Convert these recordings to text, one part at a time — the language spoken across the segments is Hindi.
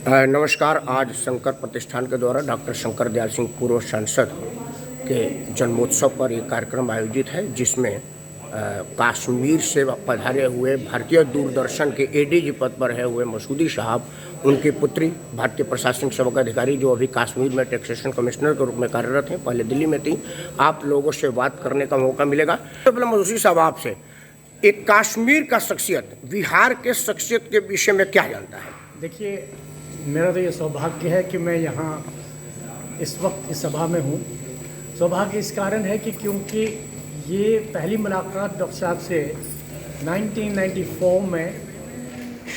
नमस्कार। आज शंकर प्रतिष्ठान के द्वारा डॉक्टर शंकर दयाल सिंह पूर्व सांसद के जन्मोत्सव पर एक कार्यक्रम आयोजित है, जिसमें कश्मीर से पधारे हुए भारतीय दूरदर्शन के एडीजी पद पर रहे हुए मसूदी साहब, उनकी पुत्री भारतीय प्रशासनिक सेवा अधिकारी जो अभी कश्मीर में टैक्सेशन कमिश्नर के रूप में कार्यरत हैं, पहले दिल्ली में थी। आप लोगों से बात करने का मौका मिलेगा। तो पहले मसूदी साहब आपसे, एक कश्मीर का शख्सियत बिहार के शख्सियत के विषय में क्या जानता है? देखिए, मेरा तो ये सौभाग्य है कि मैं यहाँ इस वक्त इस सभा में हूँ। सौभाग्य इस कारण है कि क्योंकि ये पहली मुलाकात डॉक्टर साहब से 1994 में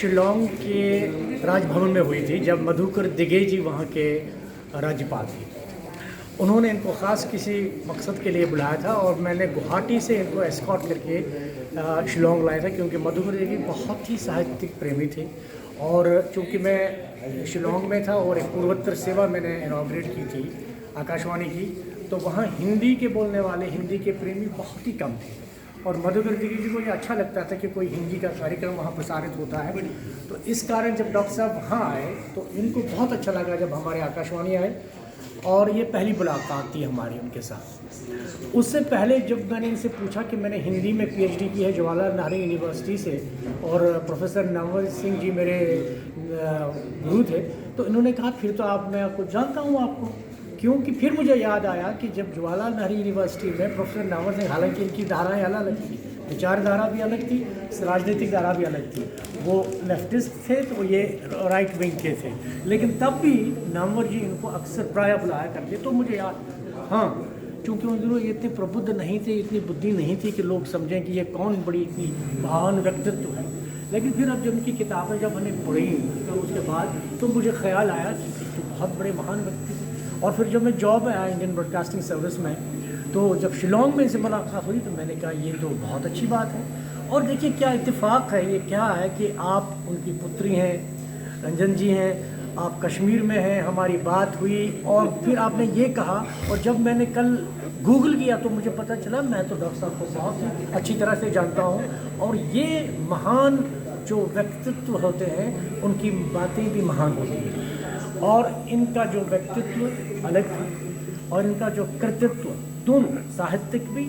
शिलोंग के राजभवन में हुई थी, जब मधुकर दिगे जी वहाँ के राज्यपाल थे। उन्होंने इनको ख़ास किसी मकसद के लिए बुलाया था और मैंने गुवाहाटी से इनको एस्कॉर्ट करके शिलोंग लाया था, क्योंकि मधुकर दिगे बहुत ही साहित्यिक प्रेमी थे। और चूँकि मैं शिलोंग में था और एक पूर्वोत्तर सेवा मैंने इनॉग्रेट की थी आकाशवाणी की, तो वहाँ हिंदी के बोलने वाले, हिंदी के प्रेमी बहुत ही कम थे। और मधुकर दिगे जी को ये अच्छा लगता था कि कोई हिंदी का कार्यक्रम वहाँ प्रसारित होता है। तो इस कारण जब डॉक्टर साहब वहाँ आए तो इनको बहुत अच्छा लगा जब हमारे आकाशवाणी आए, और ये पहली मुलाकात थी हमारी उनके साथ। उससे पहले जब मैंने इनसे पूछा कि मैंने हिंदी में पीएचडी की है जवाहरलाल नेहरू यूनिवर्सिटी से, और प्रोफेसर नवल सिंह जी मेरे गुरु थे, तो इन्होंने कहा फिर तो मैं आपको जानता हूँ आपको। क्योंकि फिर मुझे याद आया कि जब जवाहरलाल नेहरू यूनिवर्सिटी में प्रोफेसर नवल सिंह, हालांकि इनकी धाराएँ अलग थी, विचारधारा भी अलग थी, राजनीतिक धारा भी अलग थी, वो लेफ्टिस्ट थे तो ये राइट विंग के थे, लेकिन तब भी नामवर जी इनको अक्सर प्राय बुलाया करते। तो मुझे याद, हाँ, चूँकि उन दिनों ये इतने प्रबुद्ध नहीं थे, इतनी बुद्धि नहीं थी कि लोग समझें कि ये कौन बड़ी इतनी महान व्यक्तित्व है। लेकिन फिर अब जब उनकी किताबें जब मैंने पढ़ी तो उसके बाद तो मुझे ख्याल आया कि बहुत बड़े महान व्यक्ति थे। और फिर जब मैं जॉब में आया इंडियन ब्रॉडकास्टिंग सर्विस में, तो जब शिलोंग में इनसे मुलाकात हुई तो मैंने कहा ये तो बहुत अच्छी बात है। और देखिए क्या इत्तेफाक है, ये क्या है कि आप उनकी पुत्री हैं, रंजन जी हैं, आप कश्मीर में हैं, हमारी बात हुई और फिर आपने ये कहा। और जब मैंने कल गूगल किया तो मुझे पता चला मैं तो डॉक्टर साहब को बहुत अच्छी तरह से जानता हूँ, और ये महान जो व्यक्तित्व होते हैं उनकी बातें भी महान होती हैं, और इनका जो व्यक्तित्व अलग था और इनका जो कृतित्व दोनों, साहित्यिक भी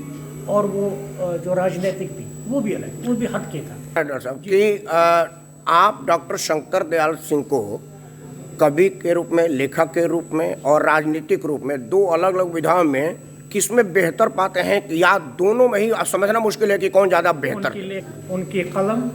और वो जो राजनीतिक भी, वो भी अलग, वो भी हटके था। डॉक्टर साहब कि आप डॉक्टर शंकर दयाल सिंह को कवि के रूप में, लेखक के रूप में और राजनीतिक रूप में, दो अलग अलग विधाओं में किसमें बेहतर पाते हैं, या दोनों में ही समझना मुश्किल है कि कौन ज़्यादा बेहतर? उनकी कलम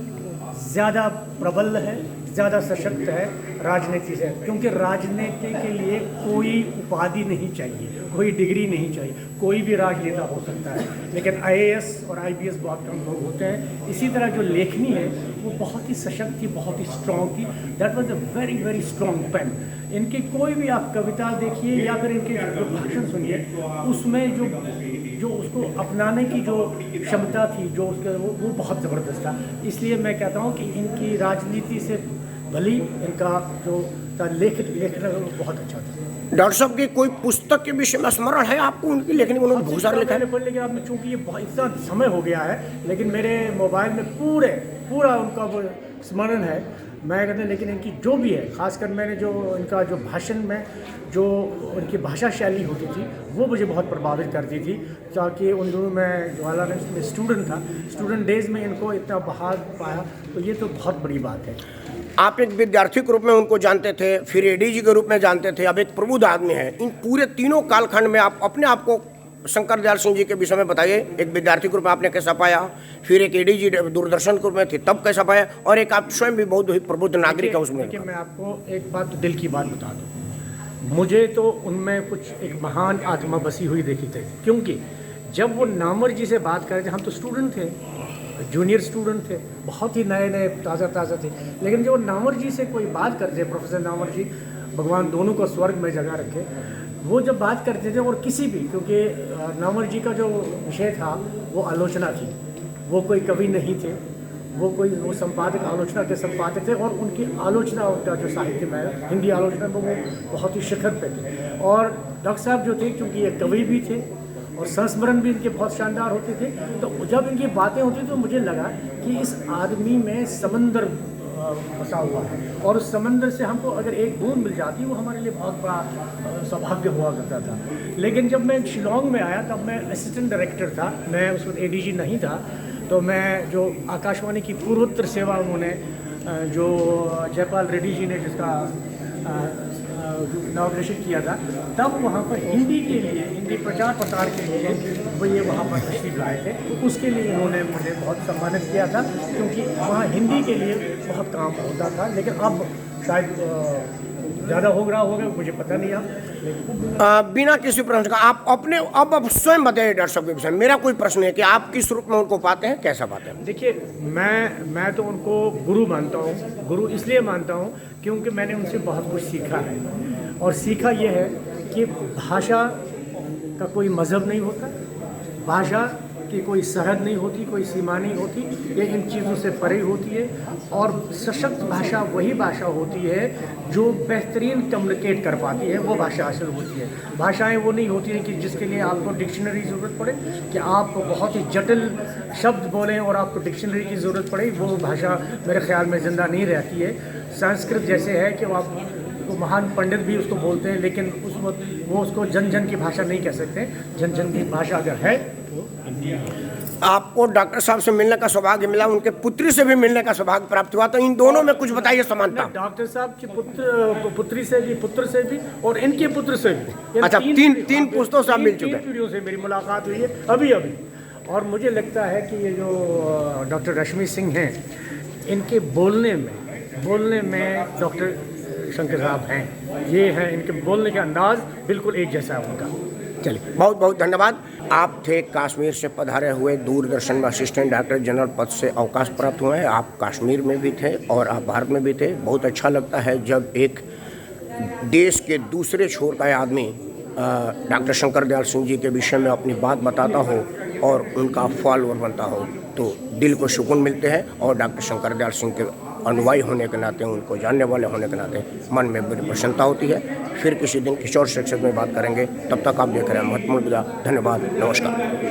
ज़्यादा प्रबल है, ज़्यादा सशक्त है राजनीति से, क्योंकि राजनीति के लिए कोई उपाधि नहीं चाहिए, कोई डिग्री नहीं चाहिए, कोई भी राजनेता हो सकता है, लेकिन आईएएस और आईपीएस बहुत कम लोग होते हैं। इसी तरह जो लेखनी है वो बहुत ही सशक्त थी, बहुत ही स्ट्रॉन्ग थी। That was a very very strong pen. इनकी कोई भी आप कविता देखिए या फिर इनके जो भाषण सुनिए, उसमें जो उसको अपनाने की जो क्षमता थी, जो उसके वो बहुत ज़बरदस्त था। इसलिए मैं कहता हूँ कि इनकी राजनीति से भली इनका जो लेखन बहुत अच्छा था। डॉक्टर साहब की कोई पुस्तक के विषय में स्मरण है आपको उनकी लेखनी? उन्होंने बहुत सारे लिखा है, लेकिन अब चूँकि ये इतना समय हो गया है, लेकिन मेरे मोबाइल में पूरा उनका वो स्मरण है। मैं कहते हैं, लेकिन इनकी जो भी है, खासकर मैंने जो इनका जो भाषण में जो उनकी भाषा शैली होती थी वो मुझे बहुत प्रभावित करती थी। ताकि उन दिनों मैं जवाहरलाल में स्टूडेंट था, स्टूडेंट डेज में इनको इतना बहार पाया, तो ये तो बहुत बड़ी बात है। आप एक विद्यार्थी के रूप में उनको जानते थे, फिर एडीजी के रूप में जानते थे, अब एक प्रबुद्ध आदमी है। इन पूरे तीनों कालखंड में आप अपने आप को शंकर दयाल सिंह जी के विषय में बताइए। एक विद्यार्थी के रूप में आपने कैसा पाया, फिर एक एडीजी दूरदर्शन के रूप में थे तब कैसा पाया, और एक आप स्वयं भी बहुत ही प्रबुद्ध नागरिक है उसमें। देखिए, मैं आपको एक बात, तो दिल की बात बता दूँ, मुझे तो उनमें कुछ एक महान आत्मा बसी हुई देखी थी। क्योंकि जब वो नामवर जी से बात कर रहे थे, हम तो स्टूडेंट थे, जूनियर स्टूडेंट थे, बहुत ही नए ताज़ा थे, लेकिन जब नामवर जी से कोई बात करते थे, प्रोफेसर नामवर जी, भगवान दोनों को स्वर्ग में जगह रखे, वो जब बात करते थे, और किसी भी, क्योंकि नामवर जी का जो विषय था वो आलोचना थी, वो कोई कवि नहीं थे, वो संपादक, आलोचना के संपादक थे, और उनकी आलोचना, उनका जो साहित्य में हिंदी आलोचना में वो बहुत ही शिखर पे थे। और डॉक्टर साहब जो थे, क्योंकि ये कवि भी थे और संस्मरण भी इनके बहुत शानदार होते थे, तो जब इनकी बातें होती तो मुझे लगा कि इस आदमी में समंदर फंसा हुआ है, और उस समंदर से हमको अगर एक बूंद मिल जाती वो हमारे लिए बहुत बड़ा सौभाग्य हुआ करता था। लेकिन जब मैं शिलोंग में आया तब मैं असिस्टेंट डायरेक्टर था, मैं उस वक्त एडीजी नहीं था। तो मैं जो आकाशवाणी की पूर्वोत्तर सेवा उन्होंने जो जयपाल रेड्डी जी ने जिसका इनॉग्रेशन किया था, तब वहाँ पर हिंदी के लिए, हिंदी प्रचार प्रसार के लिए वो ये वहाँ पर तशरीफ लाए थे। तो उसके लिए उन्होंने मुझे बहुत सम्मानित किया था, क्योंकि वहाँ हिंदी के लिए बहुत काम होता था। लेकिन अब शायद ज़्यादा हो रहा होगा, मुझे पता नहीं। आप बिना किसी प्रश्न का आप अपने अब स्वयं बताइए डॉक्टर साहब के विषय में। मेरा कोई प्रश्न है कि आप किस रूप में उनको पाते हैं, कैसा पाते हैं? देखिए, मैं तो उनको गुरु मानता हूँ। गुरु इसलिए मानता हूँ क्योंकि मैंने उनसे बहुत कुछ सीखा है, और सीखा ये है कि भाषा का कोई मज़हब नहीं होता, भाषा की कोई सरहद नहीं होती, कोई सीमा नहीं होती, ये इन चीज़ों से परे होती है। और सशक्त भाषा वही भाषा होती है जो बेहतरीन कम्युनिकेट कर पाती है, वो भाषा हासिल होती है। भाषाएं वो नहीं होती हैं कि जिसके लिए आपको डिक्शनरी की ज़रूरत पड़े, कि आप बहुत ही जटिल शब्द बोलें और आपको डिक्शनरी की ज़रूरत पड़े, वो भाषा मेरे ख्याल में ज़िंदा नहीं रहती है। संस्कृत जैसे है कि आप तो महान पंडित भी उसको बोलते हैं, लेकिन उस वक्त वो उसको जन जन की भाषा नहीं कह सकते। जन जन की भाषा अगर है तो हिंदी है। आपको डॉक्टर साहब से मिलने का सौभाग्य मिला, उनके पुत्री से भी मिलने का सौभाग्य प्राप्त हुआ, तो इन दोनों में कुछ बताइए समानता। डॉक्टर साहब की पुत्री से भी, पुत्र से भी, और इनके पुत्र से भी। अच्छा, तीन पुस्तकों से आप मिल चुके हैं। तीन पीढ़ियों से मेरी मुलाकात हुई है अभी। और मुझे लगता है कि ये जो डॉक्टर रश्मि सिंह हैं, इनके बोलने में डॉक्टर शंकर साहब हैं। ये है, इनके बोलने का अंदाज बिल्कुल एक जैसा है उनका। चलिए, बहुत बहुत धन्यवाद। आप थे कश्मीर से पधारे हुए, दूरदर्शन में असिस्टेंट डायरेक्टर जनरल पद से अवकाश प्राप्त हुए हैं। आप कश्मीर में भी थे और आप भारत में भी थे। बहुत अच्छा लगता है जब एक देश के दूसरे छोर का आदमी डॉक्टर शंकर दयाल सिंह जी के विषय में अपनी बात बताता हो और उनका फॉलोअर बनता हो, तो दिल को सुकून मिलते हैं। और डॉक्टर शंकर दयाल सिंह के अनुयायी होने के नाते, उनको जानने वाले होने के नाते मन में बड़ी प्रसन्नता होती है। फिर किसी दिन किसी और सेक्शन में बात करेंगे। तब तक आप देख रहे हैं महत्वपूर्ण विदा। धन्यवाद, नमस्कार।